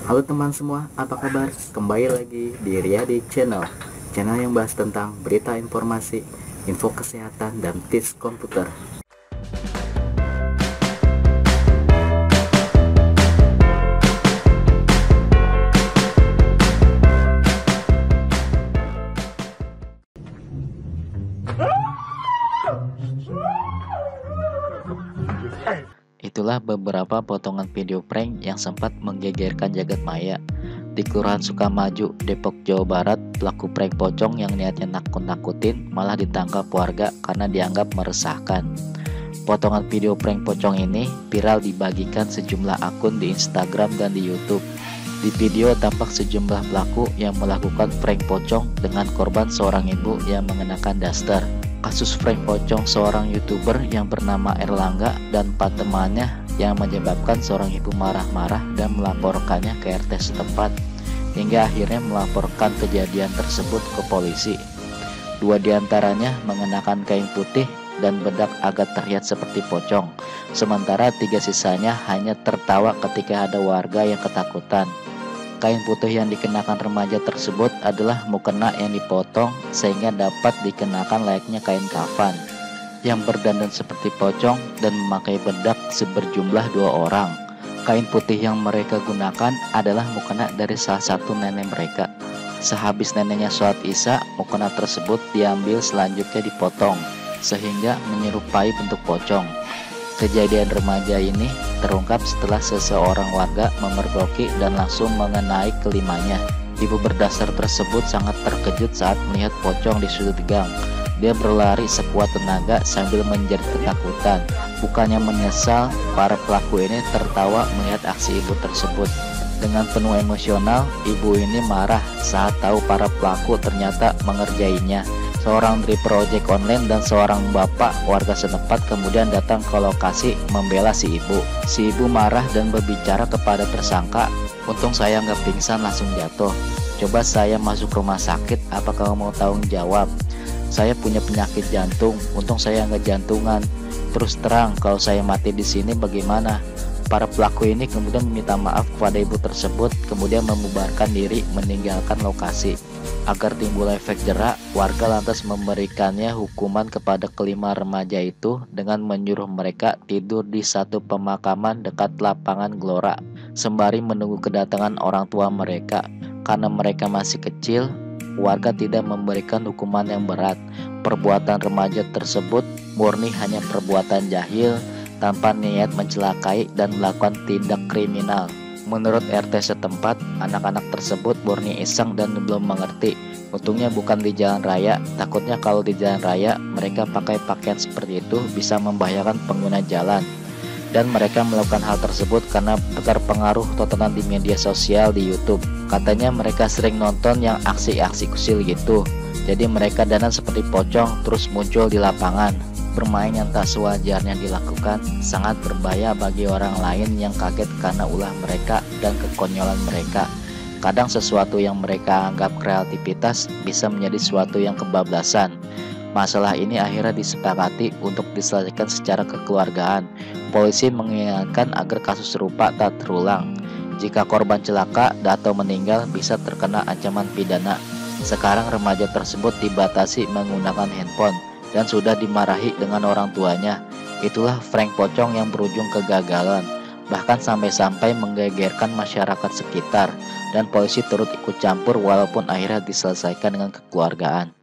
Halo teman semua, apa kabar? Kembali lagi di Riyadi Channel, channel yang bahas tentang berita informasi, info kesehatan, dan tips komputer. Itulah beberapa potongan video prank yang sempat menggegerkan jagat maya. Di Kelurahan Sukamaju, Depok, Jawa Barat, pelaku prank pocong yang niatnya nakut-nakutin malah ditangkap warga karena dianggap meresahkan. Potongan video prank pocong ini viral dibagikan sejumlah akun di Instagram dan di YouTube. Di video tampak sejumlah pelaku yang melakukan prank pocong dengan korban seorang ibu yang mengenakan daster. Kasus prank pocong seorang YouTuber yang bernama Erlangga dan 4 temannya yang menyebabkan seorang ibu marah-marah dan melaporkannya ke RT setempat, hingga akhirnya melaporkan kejadian tersebut ke polisi. 2 diantaranya mengenakan kain putih dan bedak agak terlihat seperti pocong, sementara 3 sisanya hanya tertawa ketika ada warga yang ketakutan. Kain putih yang dikenakan remaja tersebut adalah mukena yang dipotong sehingga dapat dikenakan layaknya kain kafan. Yang berdandan seperti pocong dan memakai bedak seberjumlah 2 orang. Kain putih yang mereka gunakan adalah mukena dari salah satu nenek mereka. Sehabis neneknya sholat isya, mukena tersebut diambil selanjutnya dipotong sehingga menyerupai bentuk pocong. Kejadian remaja ini terungkap setelah seseorang warga memergoki dan langsung mengenai kelimanya. Ibu berdasar tersebut sangat terkejut saat melihat pocong di sudut gang. Dia berlari sekuat tenaga sambil menjerit ketakutan. Bukannya menyesal, para pelaku ini tertawa melihat aksi ibu tersebut. Dengan penuh emosional, ibu ini marah saat tahu para pelaku ternyata mengerjainya. Seorang driver ojek online dan seorang bapak warga setempat kemudian datang ke lokasi membela si ibu. Si ibu marah dan berbicara kepada tersangka, "Untung saya nggak pingsan langsung jatuh. Coba saya masuk rumah sakit, apa kamu mau tanggung jawab? Saya punya penyakit jantung, untung saya nggak jantungan. Terus terang, kalau saya mati di sini bagaimana?" Para pelaku ini kemudian meminta maaf kepada ibu tersebut, kemudian membubarkan diri meninggalkan lokasi. Agar timbul efek jerak, warga lantas memberikannya hukuman kepada kelima remaja itu dengan menyuruh mereka tidur di satu pemakaman dekat lapangan Gelora, sembari menunggu kedatangan orang tua mereka. Karena mereka masih kecil, warga tidak memberikan hukuman yang berat. Perbuatan remaja tersebut murni hanya perbuatan jahil, tanpa niat mencelakai dan melakukan tindak kriminal. Menurut RT setempat, anak-anak tersebut murni iseng dan belum mengerti. Untungnya bukan di jalan raya, takutnya kalau di jalan raya mereka pakai pakaian seperti itu bisa membahayakan pengguna jalan. Dan mereka melakukan hal tersebut karena terpengaruh tontonan di media sosial di YouTube. Katanya mereka sering nonton yang aksi-aksi kusil gitu. Jadi mereka dandan seperti pocong terus muncul di lapangan. Bermain yang tak sewajarnya dilakukan sangat berbahaya bagi orang lain yang kaget karena ulah mereka dan kekonyolan mereka. Kadang sesuatu yang mereka anggap kreativitas bisa menjadi sesuatu yang kebablasan. Masalah ini akhirnya disepakati untuk diselesaikan secara kekeluargaan. Polisi mengingatkan agar kasus serupa tak terulang. Jika korban celaka atau meninggal bisa terkena ancaman pidana. Sekarang remaja tersebut dibatasi menggunakan handphone dan sudah dimarahi dengan orang tuanya. Itulah prank pocong yang berujung kegagalan, bahkan sampai-sampai menggegerkan masyarakat sekitar, dan polisi turut ikut campur walaupun akhirnya diselesaikan dengan kekeluargaan.